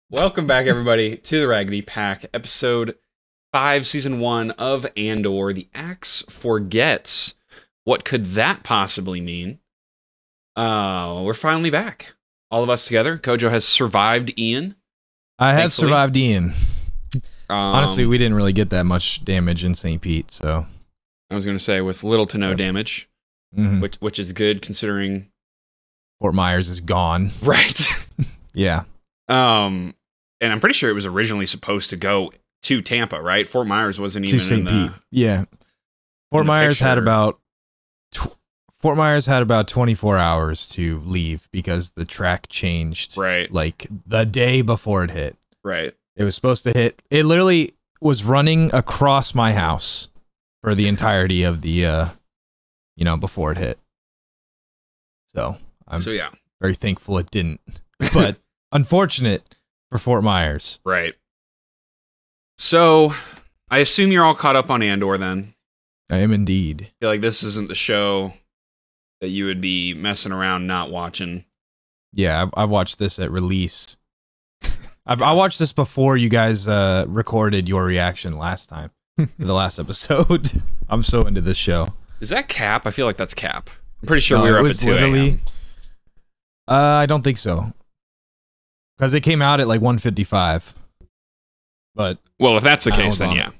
Welcome back, everybody, to the Raggedy Pack, episode 5, season 1 of Andor. The Axe forgets. What could that possibly mean? We're finally back. All of us together. Kojo has survived Ian. I have survived Ian. Honestly, we didn't really get that much damage in St. Pete, so. I was going to say, with little to no damage, which is good considering Fort Myers is gone. Right. Yeah. And I'm pretty sure it was originally supposed to go to Tampa, right? Fort Myers wasn't even to St. in Pete. Yeah. Fort Myers had about 24 hours to leave because the track changed. Right. Like the day before it hit. Right. It was supposed to hit. It literally was running across my house for the entirety of the before it hit. So I'm very thankful it didn't. But unfortunate for Fort Myers. Right. So, I assume you're all caught up on Andor then. I am indeed. I feel like this isn't the show that you would be messing around not watching. Yeah, I watched this at release. I watched this before you guys recorded your reaction last time. The last episode. I'm so into this show. Is that Cap? I feel like that's Cap. I'm pretty sure we were up at 2 a.m. I don't think so. Because it came out at like 1:55. But well, if that's the case, then yeah.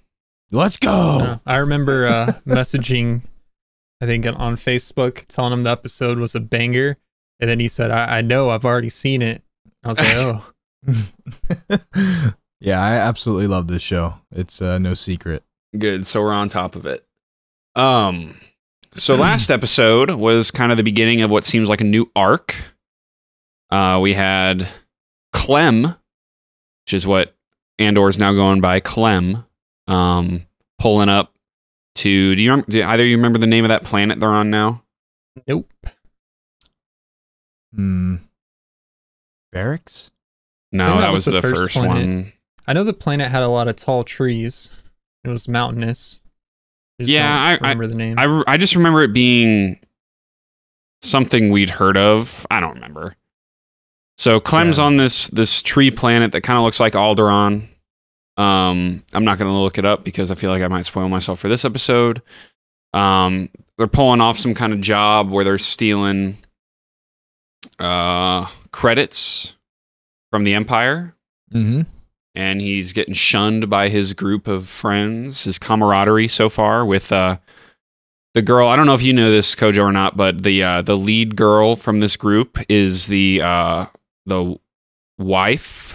Let's go. I remember messaging, I think on Facebook, telling him the episode was a banger, and then he said, "I know, I've already seen it." I was like, "Oh." Yeah, I absolutely love this show. It's no secret. Good. So we're on top of it. So last episode was kind of the beginning of what seems like a new arc. We had Clem, which is what Andor is now going by, Clem, pulling up to. Do either of you remember the name of that planet they're on now? Nope. Barracks? No, that was the first one. I know the planet had a lot of tall trees. It was mountainous. I remember the name. I just remember it being something we'd heard of. I don't remember. So Clem's on this tree planet that kind of looks like Alderaan. I'm not going to look it up because I feel like I might spoil myself for this episode. They're pulling off some kind of job where they're stealing credits from the Empire. Mm-hmm. And he's getting shunned by his group of friends, his camaraderie so far with the girl. I don't know if you know this, Kojo, or not, but the lead girl from this group is the waif.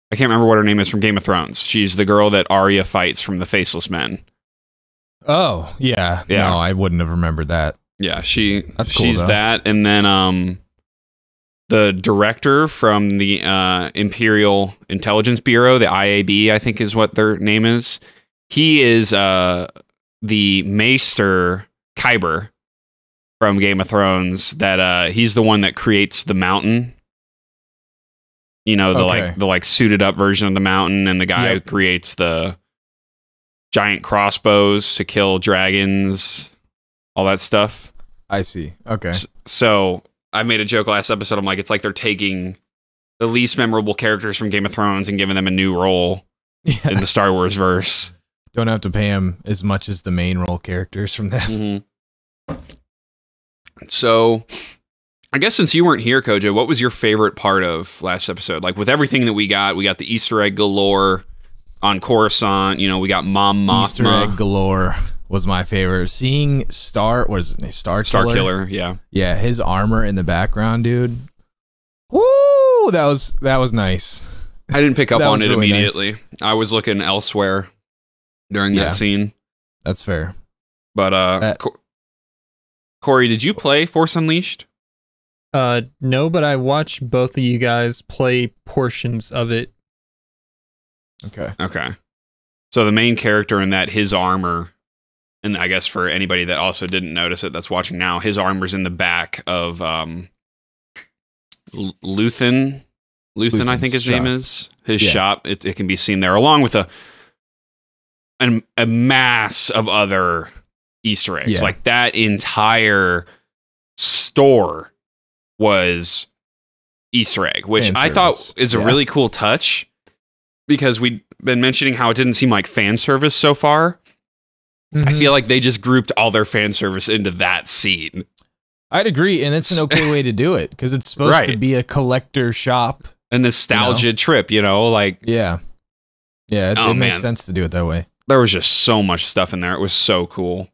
I can't remember what her name is from Game of Thrones. She's the girl that Arya fights from the Faceless Men. Oh, yeah. No, I wouldn't have remembered that. Yeah, That's cool, she's though. that, and then the director from the Imperial Intelligence Bureau, the IAB, I think is what their name is. He is the Maester Kyber from Game of Thrones. That he's the one that creates the mountain. You know, the suited up version of the mountain, and the guy who creates the giant crossbows to kill dragons, all that stuff. I see. Okay. So I made a joke last episode. I'm like, it's like they're taking the least memorable characters from Game of Thrones and giving them a new role in the Star Wars verse. Don't have to pay him as much as the main role characters from that. Mm-hmm. So, I guess since you weren't here, Kojo, what was your favorite part of last episode? Like, with everything that we got the Easter egg galore on Coruscant. You know, we got Mom Mothma. Easter egg galore was my favorite. Seeing Star Killer, yeah. Yeah, his armor in the background, dude. Woo! That was nice. I didn't pick up on it really immediately. Nice. I was looking elsewhere during that scene. That's fair. But Corey, did you play Force Unleashed? No, but I watched both of you guys play portions of it. Okay. So the main character in that, his armor, and I guess for anybody that also didn't notice it that's watching now, his armor's in the back of Luthen, I think his name is. His shop. It can be seen there, along with a mass of other Easter eggs. Yeah. Like that entire store was Easter egg, which I thought is a really cool touch, because we've been mentioning how it didn't seem like fan service so far. I feel like they just grouped all their fan service into that scene. I'd agree, and it's an okay way to do it, because it's supposed to be a collector shop. A nostalgia trip, like... Yeah. Yeah, it makes sense to do it that way. There was just so much stuff in there. It was so cool.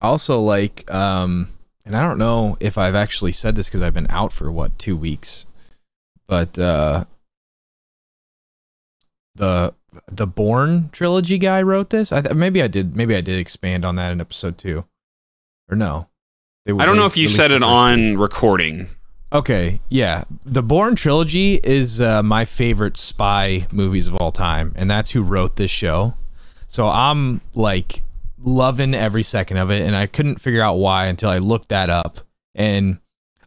Also, like, and I don't know if I've actually said this because I've been out for, 2 weeks, but the Bourne trilogy guy wrote this. Maybe I did expand on that in episode 2. Or no. I don't know if you said it on recording. Okay, yeah. The Bourne trilogy is my favorite spy movies of all time, and that's who wrote this show. So I'm like loving every second of it, and I couldn't figure out why until I looked that up. And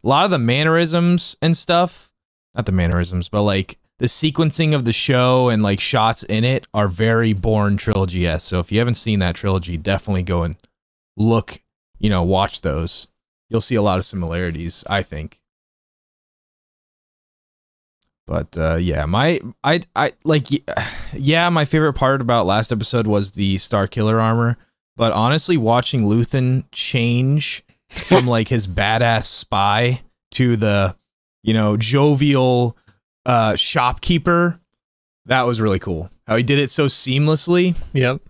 a lot of the mannerisms and stuff, not the mannerisms, but like the sequencing of the show and like shots in it are very Bourne trilogy-esque. So if you haven't seen that trilogy, definitely go and look, watch those. You'll see a lot of similarities, I think. But my favorite part about last episode was the Star Killer armor. But honestly, watching Luthen change from like his badass spy to the jovial shopkeeper, that was really cool. How he did it so seamlessly. Yep,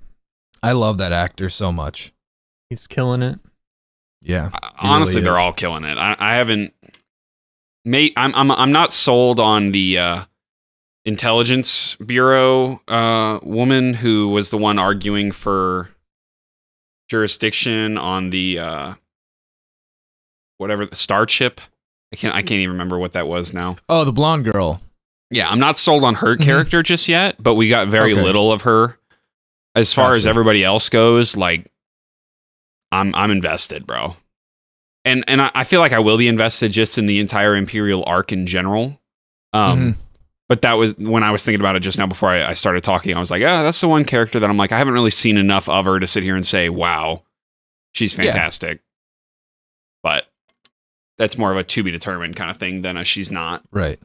I love that actor so much. He's killing it. Yeah, honestly, really they're all killing it. I haven't. I'm not sold on the Intelligence Bureau woman who was the one arguing for jurisdiction on the whatever the star chip. I can't even remember what that was now. Oh, the blonde girl. Yeah, I'm not sold on her character just yet, but we got very little of her. As far as everybody else goes, like I'm invested, bro. And I feel like I will be invested just in the entire Imperial arc in general. But that was when I was thinking about it just now before I started talking. I was like, that's the one character that I'm like, I haven't really seen enough of her to sit here and say, wow, she's fantastic. Yeah. But that's more of a to be determined kind of thing than a she's not. Right.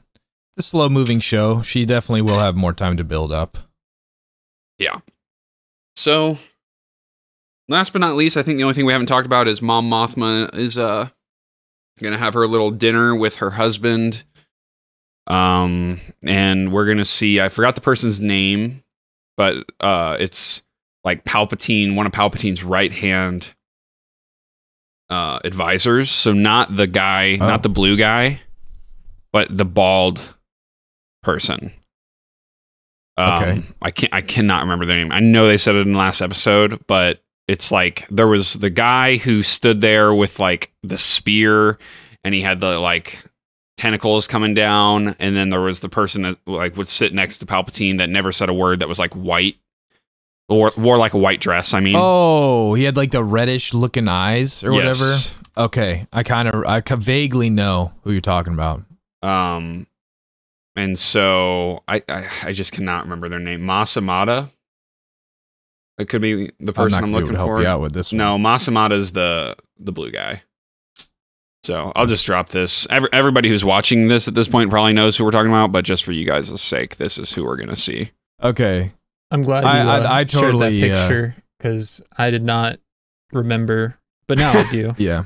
It's a slow moving show. She definitely will have more time to build up. Yeah. So last but not least, I think the only thing we haven't talked about is Mom Mothma is going to have her little dinner with her husband. And we're going to see, I forgot the person's name, but it's like Palpatine, one of Palpatine's right-hand advisors. So not the guy, not the blue guy, but the bald person. Okay. I cannot remember their name. I know they said it in the last episode, but it's like there was the guy who stood there with like the spear and he had the like tentacles coming down, and then there was the person that like would sit next to Palpatine that never said a word, that was like white or wore like a white dress. I mean, oh, he had like the reddish looking eyes or whatever. Okay, I vaguely know who you're talking about. And so I just cannot remember their name. Masamada. It could be the person I'm looking for. Help you out with this one. No, Masamada's the blue guy. So I'll just drop this. Everybody who's watching this at this point probably knows who we're talking about, but just for you guys' sake, this is who we're going to see. Okay. I'm glad I shared totally that picture, because I did not remember, but now I do. Yeah.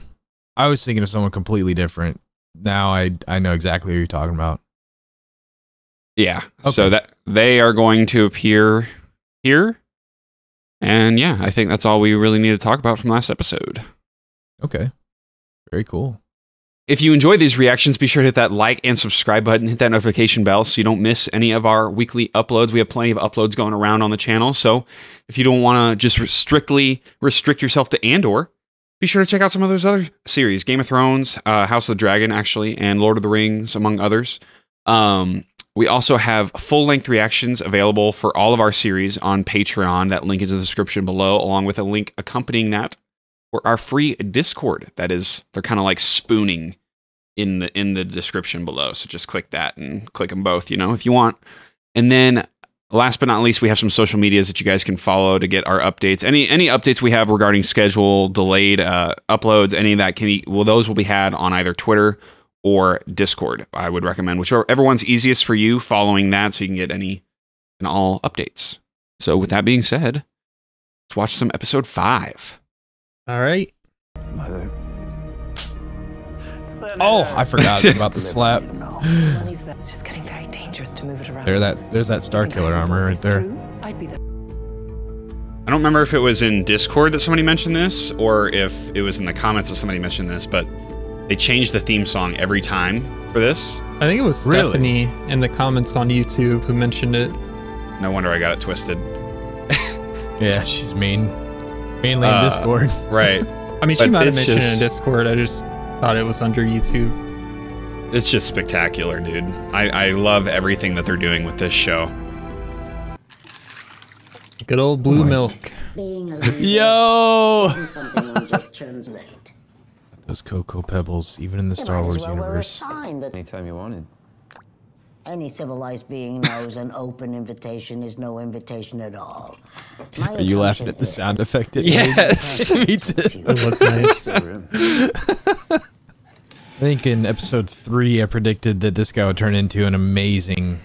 I was thinking of someone completely different. Now I know exactly who you're talking about. Yeah. Okay. So that they are going to appear here. And yeah, I think that's all we really need to talk about from last episode. Okay. Very cool. If you enjoy these reactions, be sure to hit that like and subscribe button, hit that notification bell so you don't miss any of our weekly uploads. We have plenty of uploads going around on the channel. So if you don't want to just strictly restrict yourself to Andor, be sure to check out some of those other series, Game of Thrones, House of the Dragon, actually, and Lord of the Rings, among others. We also have full-length reactions available for all of our series on Patreon. That link is in the description below, along with a link accompanying that for our free Discord. That is, they're kind of like spooning in the description below. So just click that and click them both, if you want. And then last but not least, we have some social medias that you guys can follow to get our updates. Any updates we have regarding schedule, delayed uploads, any of that those will be had on either Twitter or Discord. I would recommend whichever one's easiest for you, following that so you can get any and all updates. So with that being said, let's watch some episode 5. All right. Mother. Oh, I forgot about the slap. It's just getting very dangerous to move it around. There's that Star Killer armor right there. I'd be the I don't remember if it was in Discord that somebody mentioned this or if it was in the comments that somebody mentioned this, but they changed the theme song every time for this. I think it was Stephanie in the comments on YouTube who mentioned it. No wonder I got it twisted. Yeah, she's mainly in Discord. Right. I mean, she might have mentioned it in Discord. I just thought it was under YouTube. It's just spectacular, dude. I love everything that they're doing with this show. Good old blue milk. Yo! Those Cocoa Pebbles, even in the Star Wars universe. Anytime you wanted. Any civilized being knows an open invitation is no invitation at all. Are you laughing at the sound effect? Yes. Me too. It was nice. I think in episode 3, I predicted that this guy would turn into an amazing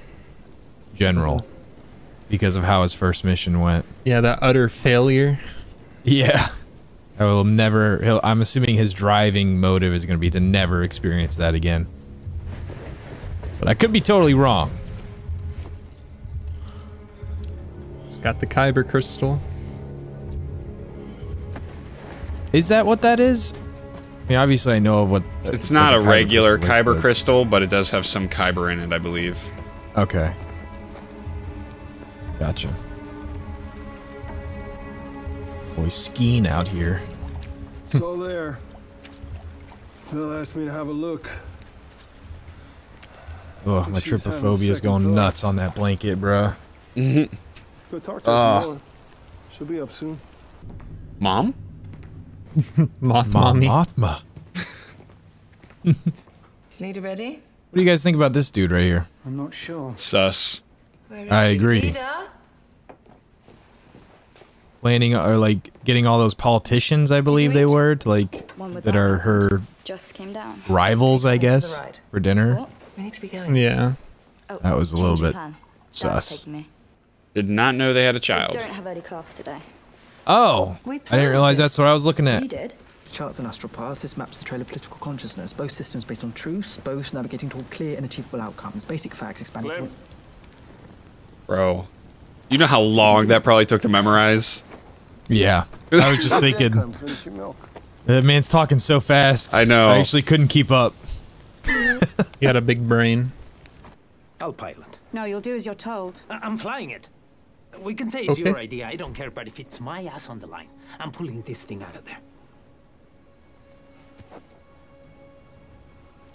general because of how his first mission went. Yeah, that utter failure. Yeah. I will never, I'm assuming his driving motive is going to be to never experience that again. But I could be totally wrong. It's got the Kyber crystal. Is that what that is? I mean, obviously I know of what... It's not a regular Kyber is, crystal, but it does have some Kyber in it, I believe. Okay. Gotcha. Boy, skiing out here. So there. They'll ask me to have a look. Oh, my trypophobia is going nuts on that blanket, bruh. Go talk to her. She'll be up soon. Mom? Mothma. Is Lita ready? What do you guys think about this dude right here? I'm not sure. Sus. I agree. Lita? Planning or like getting all those politicians, I believe they were, to like that are her just came down. rivals, I guess, for dinner. We need to be going. Yeah. Oh, That was a little bit Dad's sus. taking me. Did not know they had a I child. don't have early class today. Oh, I didn't realize that's what I was looking You at. did? This chart's an astral path. This maps the trail of political consciousness. Both systems based on truth, both navigating toward clear and achievable outcomes. Basic facts expanding toward... Bro. You know how long that probably took to memorize? Yeah, I was just thinking, that man's talking so fast. I know. I actually couldn't keep up. You got a big brain. I'll pilot. No, you'll do as you're told. I'm flying it. We can say it's Okay. your idea. I don't care, but if it's my ass on the line, I'm pulling this thing out of there.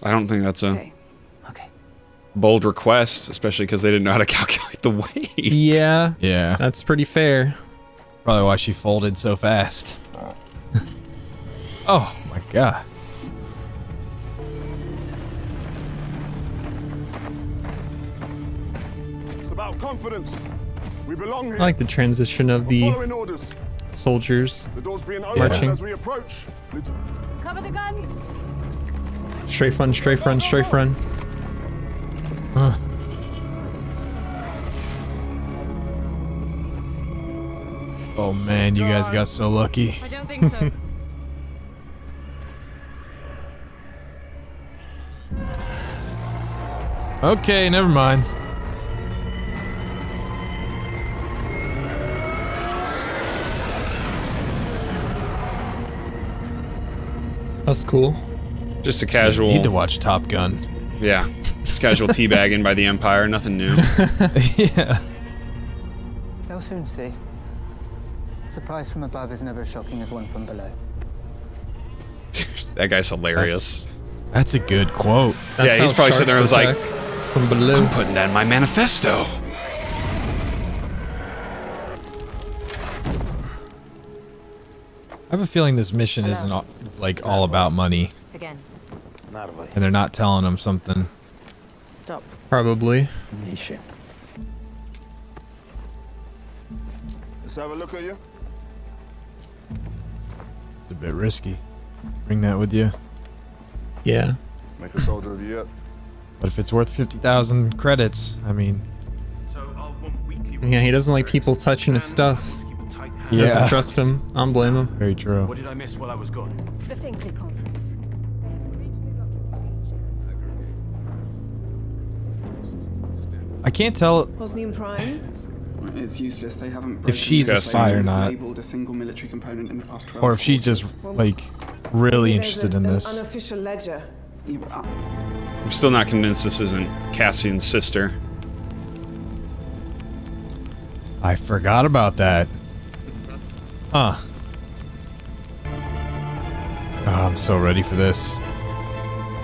I don't think that's a Okay. bold request, especially because they didn't know how to calculate the weight. Yeah. Yeah, That's pretty fair. probably why she folded so fast. Oh my god. It's about confidence. We belong here. I like the transition of the Following orders. soldiers. The doors being Marching. opened as we approach. Cover the guns. Strafe run, strafe run, strafe run. Oh man, you guys got so lucky. I don't think so. Okay, never mind. That's cool. Just a casual. Need to watch Top Gun. Yeah. Just casual teabagging by the Empire. Nothing new. Yeah. They'll soon see. Surprise from above is never as shocking as one from below. That guy's hilarious. That's a good quote. That's Yeah, he's how probably sitting there and was sharks like, attack from below. I'm putting that in my manifesto. I have a feeling this mission isn't all, like all about money, Again. and they're not telling them something. Stop. Probably. Let's have a look at you. It's a bit risky. Bring that with you. Yeah. Make a soldier of you yet? But if it's worth 50,000 credits, I mean... Yeah, he doesn't like people touching his stuff. He doesn't trust him. I don't blame him. Very true. What did I miss while I was gone? The Finkley conference. They have agreed to move up your speech. I can't tell Bosnian Prime. It's useless. They haven't if she's a spy or not. a single military component in the past 12 Or if she's just, like, really interested in this. Unofficial ledger. I'm still not convinced this isn't Cassian's sister. I forgot about that. Huh. Oh, I'm so ready for this.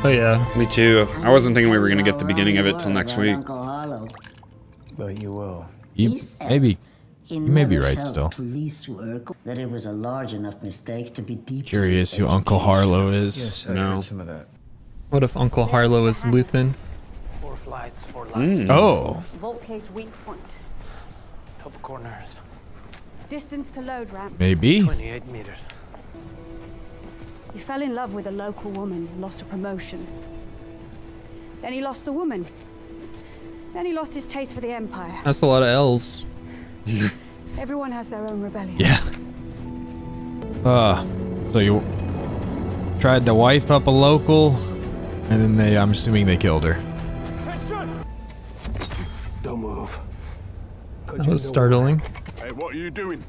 Oh yeah. Me too. I wasn't thinking we were going to get the beginning of it till next week. But you will. You may be right still. Police work that it was a large enough mistake to be deep. Curious who Uncle Harlow is. Yes, I No. heard some of that. What if Uncle Harlow is Luthen? 4 flights, 4 lines. Oh. Vault cage weak point. Top corners. Distance to load ramp. Maybe. 28 meters. He fell in love with a local woman, lost a promotion. Then he lost the woman. Then he lost his taste for the Empire. That's a lot of L's. Everyone has their own rebellion. Yeah. So you tried to wife up a local, and then I'm assuming they killed her. Don't move. That was startling. Hey, what are you doing?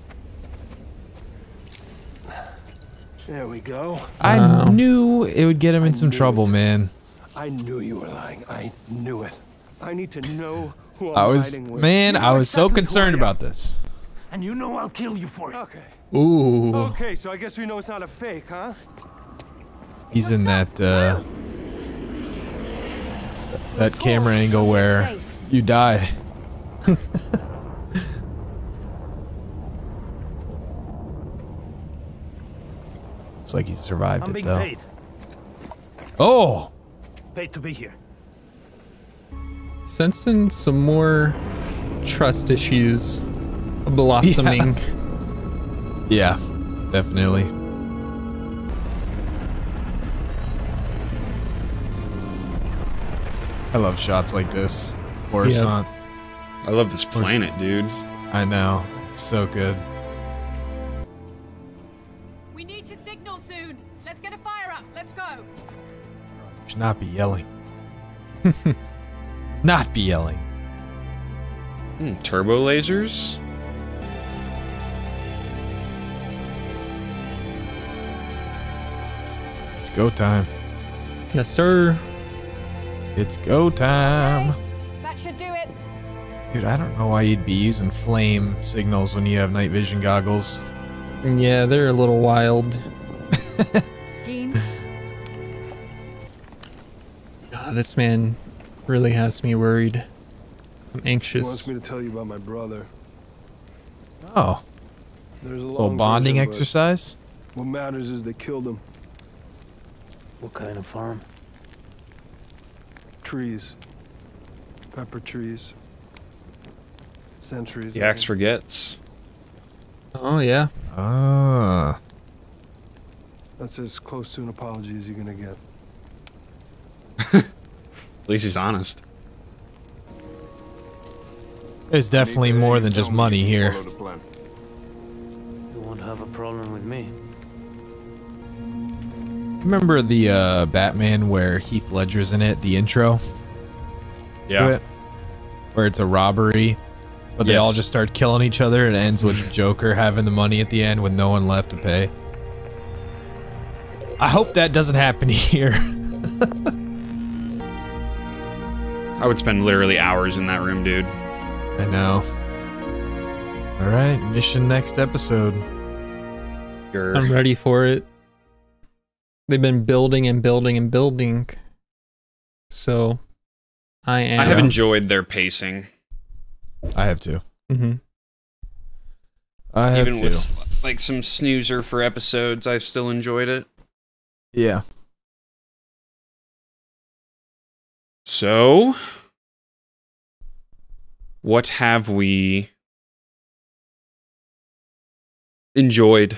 There we go. I knew it would get him in some trouble, man. I knew you were lying. I knew it. I need to know who I'm I was so concerned about this. And you know I'll kill you for it. Okay. Ooh. Okay, so I guess we know it's not a fake, huh? He's in that that camera angle where you die. Looks like he survived I'm it being though. paid. Oh, Paid to be here. Sensing some more trust issues blossoming. yeah, definitely. I love shots like this. Coruscant. I love this planet, dude. I know. It's so good. We need to signal soon. Let's get a fire up. Let's go. Should not be yelling. Not be yelling. Turbo lasers? It's go time. Yes, sir. It's go time. That should do it. Dude, I don't know why you'd be using flame signals when you have night vision goggles. Yeah, they're a little wild. Scheme. God, this man really has me worried. I'm He anxious. wants me to tell you about my brother. Oh, There's a little long bonding version, but exercise? what matters is they killed him. What kind of farm? Trees. Pepper trees. Centuries. The axe forgets. Oh, yeah. Ah. That's as close to an apology as you're gonna get. At least he's honest. There's definitely more than just money here. You won't have a problem with me. Remember the Batman where Heath Ledger's in it, the intro? Yeah. To it? Where it's a robbery, but they all just start killing each other and it ends with Joker having the money at the end with no one left to pay. I hope that doesn't happen here. I would spend literally hours in that room, dude. I know. Alright, mission next episode. I'm ready for it. They've been building and building and building. So, I have enjoyed their pacing. I have too. Mm-hmm. I have Even too. with like some snoozer for episodes, I've still enjoyed it. Yeah. So, what have we enjoyed?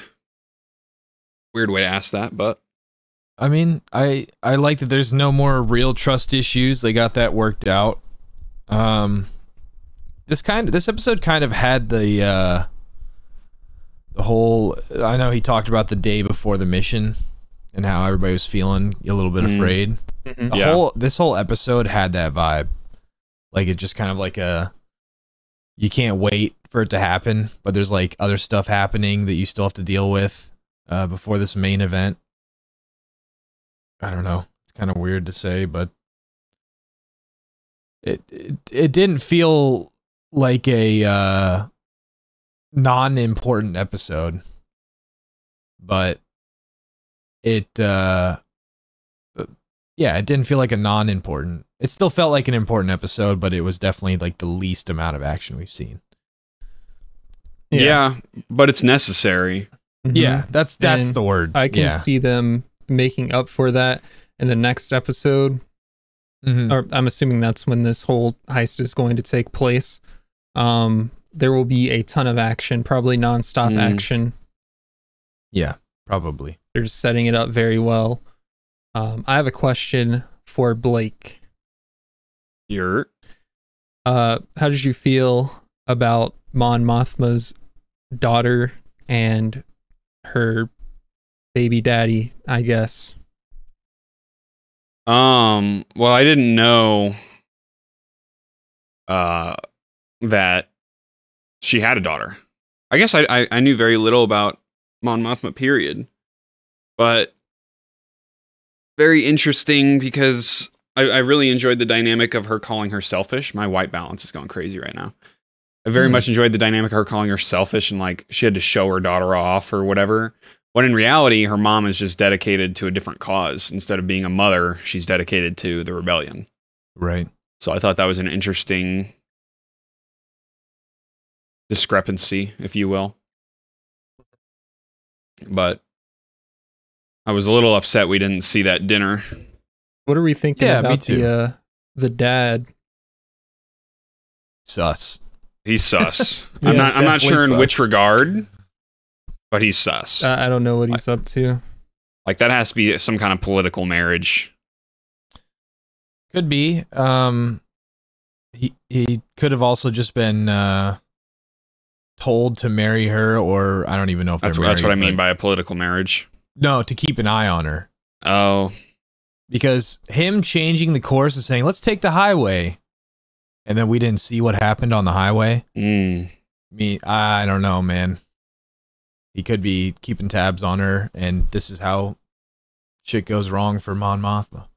Weird way to ask that, but I mean, I like that there's no more real trust issues. They got that worked out. This episode kind of had the whole, I know he talked about the day before the mission and how everybody was feeling a little bit afraid. This whole episode had that vibe. Like, it just kind of like you can't wait for it to happen, but there's like other stuff happening that you still have to deal with before this main event. I don't know. It's kind of weird to say, but it didn't feel like a non-important episode, but it didn't feel like a non-important. It still felt like an important episode, but it was definitely like the least amount of action we've seen. Yeah, but it's necessary. Yeah, that's the word. I can see them making up for that in the next episode. Or I'm assuming that's when this whole heist is going to take place. There will be a ton of action, probably nonstop action. Yeah, probably. They're just setting it up very well. I have a question for Blake. How did you feel about Mon Mothma's daughter and her baby daddy, I guess? Well, I didn't know that she had a daughter. I guess I knew very little about Mon Mothma, period. But very interesting because I really enjoyed the dynamic of her calling her selfish. My white balance is going crazy right now. I very much enjoyed the dynamic of her calling her selfish and like she had to show her daughter off or whatever. When in reality, her mom is just dedicated to a different cause. Instead of being a mother, she's dedicated to the rebellion. Right. So I thought that was an interesting discrepancy, if you will. But I was a little upset we didn't see that dinner. What are we thinking about the dad? Sus. He's sus. I'm not sure in which regard, but he's sus. I don't know what he's up to. Like, that has to be some kind of political marriage. Could be. He could have also just been told to marry her, or I don't even know if that's what I mean by a political marriage. No, to keep an eye on her. Oh. Because him changing the course and saying, let's take the highway, and then we didn't see what happened on the highway. I don't know, man. He could be keeping tabs on her, and this is how shit goes wrong for Mon Mothma.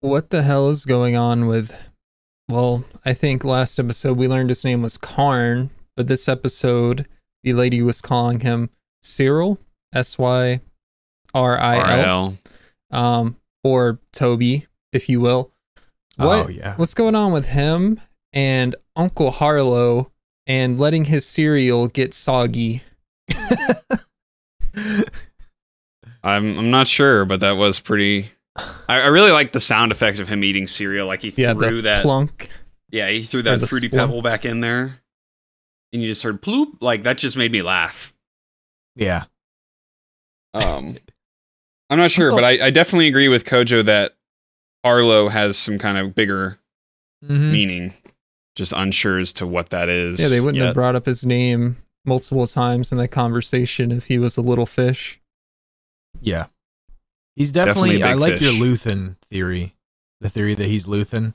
What the hell is going on with... Well, I think last episode we learned his name was Karn, but this episode, the lady was calling him Cyril, Syril. Or Toby, if you will. What's going on with him and Uncle Harlow and letting his cereal get soggy? I'm not sure, but that was pretty... I really like the sound effects of him eating cereal. Like he threw that plunk. Yeah, he threw that fruity pebble back in there, and you just heard ploop. Like, that just made me laugh. Yeah. I'm not sure, but I definitely agree with Kojo that Arlo has some kind of bigger meaning. Just unsure as to what that is. Yeah, they wouldn't have brought up his name multiple times in that conversation if he was a little fish. Yeah. He's definitely I like your Luthen theory. The theory that he's Luthen.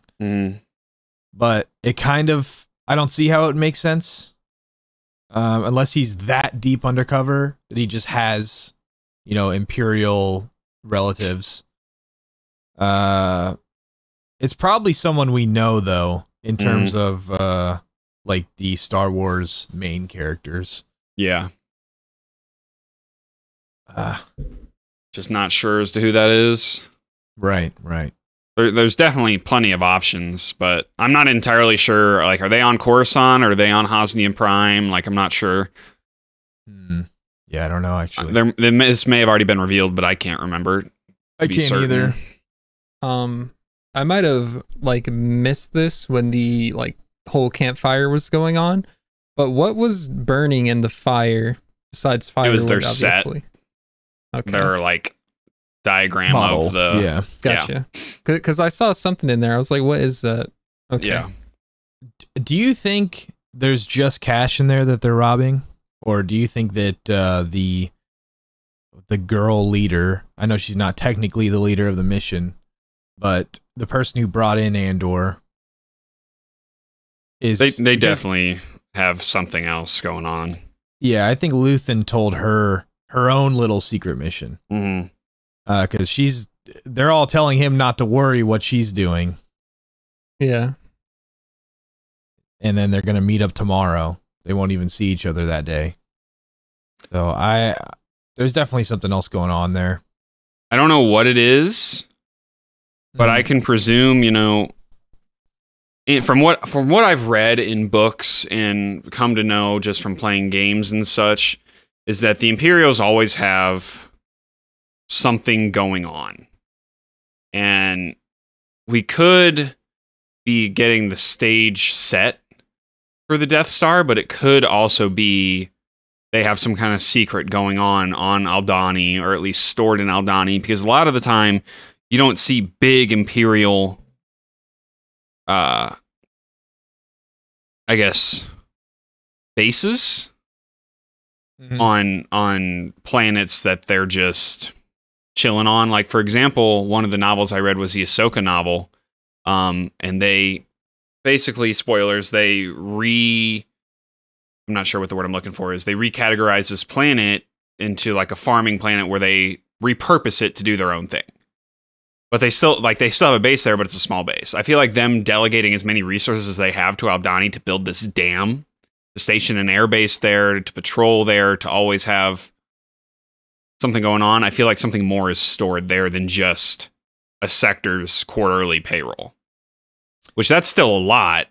But it kind of... I don't see how it makes sense. Unless he's that deep undercover that he just has... Imperial relatives. It's probably someone we know, though, in terms of, like, the Star Wars main characters. Yeah. Just not sure as to who that is. Right. There's definitely plenty of options, but I'm not entirely sure. Like, are they on Coruscant? Or are they on Hosnian Prime? Like, I'm not sure. Yeah, I don't know, actually. This may have already been revealed, but I can't remember. I can't either. I might have missed this when the whole campfire was going on, but what was burning in the fire besides firewood? It was their obviously? set. Okay. Their diagram model of the. Yeah, gotcha. Because I saw something in there. I was like, "What is that?" Okay. Yeah. Do you think there's just cash in there that they're robbing, or do you think that the girl leader? I know she's not technically the leader of the mission, but the person who brought in Andor is. They definitely have something else going on. Yeah, I think Luthen told her own little secret mission. Because they're all telling him not to worry what she's doing. Yeah. And then they're going to meet up tomorrow. They won't even see each other that day. So there's definitely something else going on there. I don't know what it is, but I can presume, from what I've read in books and come to know just from playing games and such, is that the Imperials always have something going on. And we could be getting the stage set for the Death Star, but it could also be they have some kind of secret going on Aldhani, or at least stored in Aldhani, because a lot of the time you don't see big Imperial, I guess, bases on planets that they're just chilling on. Like, for example, one of the novels I read was the Ahsoka novel, and they basically, spoilers, I'm not sure what the word I'm looking for is. They recategorize this planet into like a farming planet where they repurpose it to do their own thing. But they still have a base there, but it's a small base. I feel like them delegating as many resources as they have to Aldhani to build this dam, to station an air base there, to patrol there, to always have something going on. I feel like something more is stored there than just a sector's quarterly payroll. Which that's still a lot,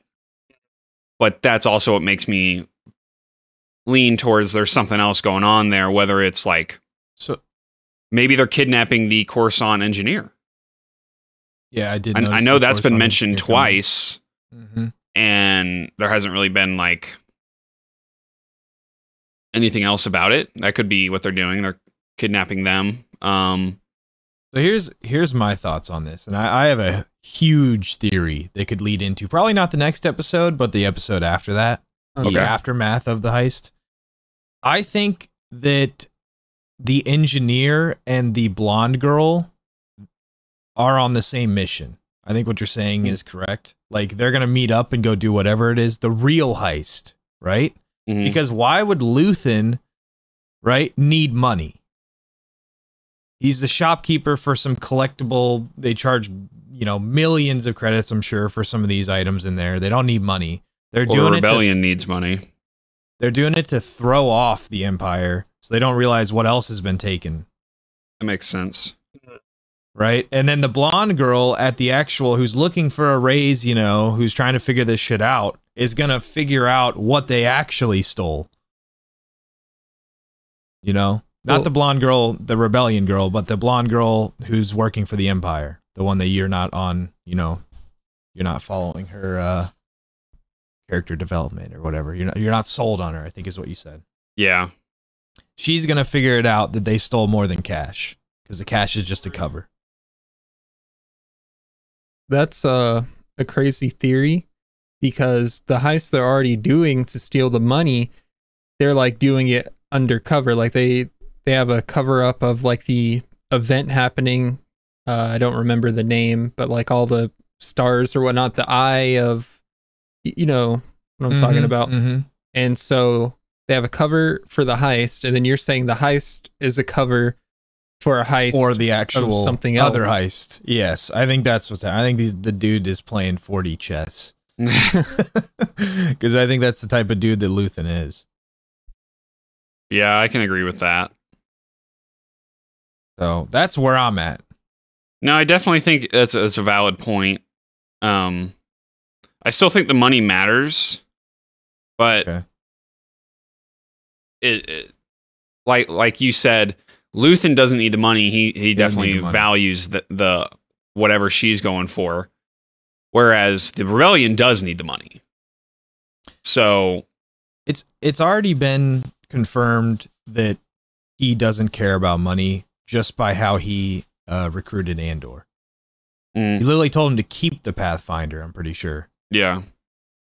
but that's also what makes me lean towards there's something else going on there, whether it's like, so maybe they're kidnapping the Coruscant engineer. Yeah, I did. I know that's been mentioned twice, and there hasn't really been like anything else about it. That could be what they're doing. They're kidnapping them. So here's my thoughts on this, and I have a huge theory they could lead into, probably not the next episode, but the episode after that, the aftermath of the heist. I think that the engineer and the blonde girl are on the same mission. I think what you're saying is correct. Like, they're going to meet up and go do whatever it is, the real heist, right? Because why would Luthen, right, need money? He's the shopkeeper for some collectible. They charge, millions of credits, I'm sure, for some of these items in there. They don't need money. They're doing Rebellion needs money. They're doing it to throw off the Empire, so they don't realize what else has been taken. That makes sense. Right? And then the blonde girl at the actual, who's looking for a raise, who's trying to figure this shit out, is going to figure out what they actually stole. Not the blonde girl, the rebellion girl, but the blonde girl who's working for the Empire. The one that you're not on, you're not following her character development or whatever. You're not sold on her, I think is what you said. Yeah. She's going to figure it out that they stole more than cash, because the cash is just a cover. That's a crazy theory, because the heist they're already doing to steal the money, they're like doing it undercover. Like they have a cover up of like the event happening. I don't remember the name, but like all the stars or whatnot, the eye of, you know what I'm talking about. And so they have a cover for the heist, and then you're saying the heist is a cover for a heist, or the actual something else. Other heist. Yes, I think that's what's happening. I think the dude is playing 4D chess, because I think that's the type of dude that Luthen is. Yeah, I can agree with that. So that's where I'm at. No, I definitely think that's a valid point. I still think the money matters, but it like you said, Luthen doesn't need the money. He definitely values the whatever she's going for, whereas the rebellion does need the money. So it's already been confirmed that he doesn't care about money, just by how he recruited Andor. He literally told him to keep the Pathfinder, I'm pretty sure. Yeah.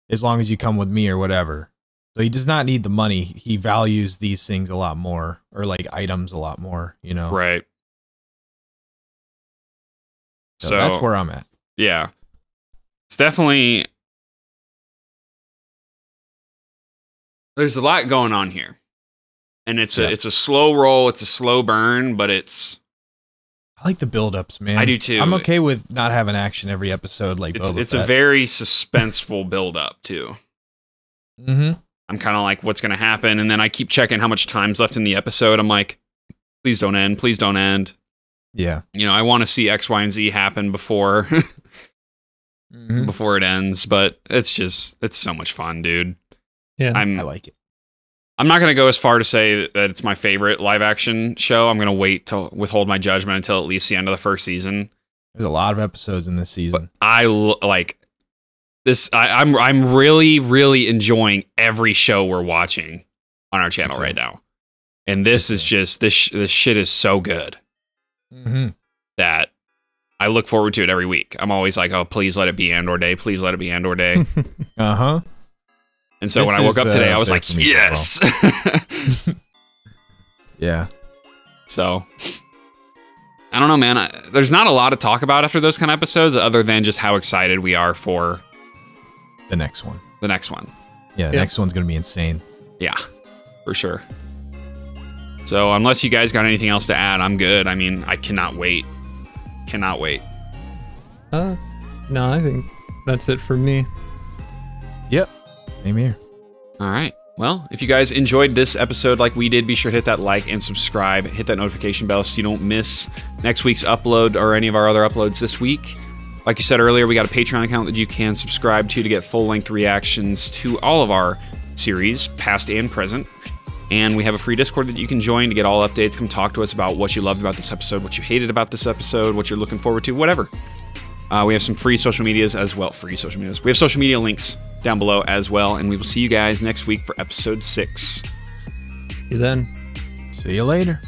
As long as you come with me or whatever. So he does not need the money. He values these things a lot more, or like items a lot more, you know? Right. So that's where I'm at. Yeah. It's definitely... There's a lot going on here. And it's a slow roll, it's a slow burn, but it's... I like the build-ups, man. I do too. I'm okay with not having action every episode like Boba It's Fett. a very suspenseful build-up, too. Mm-hmm. I'm kind of like, what's going to happen? And then I keep checking how much time's left in the episode. I'm like, please don't end. Please don't end. Yeah. You know, I want to see X, Y, and Z happen before before it ends. But it's so much fun, dude. Yeah, I like it. I'm not going to go as far to say that it's my favorite live action show. I'm going to wait to withhold my judgment until at least the end of the first season. There's a lot of episodes in this season. But I like this. I'm really, really enjoying every show we're watching on our channel right now. And this is just, this shit is so good that I look forward to it every week. I'm always like, oh, please let it be Andor Day. Please let it be Andor Day. Uh-huh. And so when I woke up today, I was like, yes. Yeah. So, I don't know, man. There's not a lot to talk about after those kind of episodes other than just how excited we are for the next one. Yeah, the next one's going to be insane. Yeah, for sure. So, unless you guys got anything else to add, I'm good. I mean, I cannot wait. Cannot wait. No, I think that's it for me. Yep. Same here. All right. Well, if you guys enjoyed this episode like we did, be sure to hit that like and subscribe. Hit that notification bell so you don't miss next week's upload or any of our other uploads this week. Like you said earlier, we got a Patreon account that you can subscribe to get full-length reactions to all of our series, past and present. And we have a free Discord that you can join to get all updates. Come talk to us about what you loved about this episode, what you hated about this episode, what you're looking forward to, whatever. We have some free social medias as well. We have social media links down below as well. And we will see you guys next week for episode 6. See you then. See you later.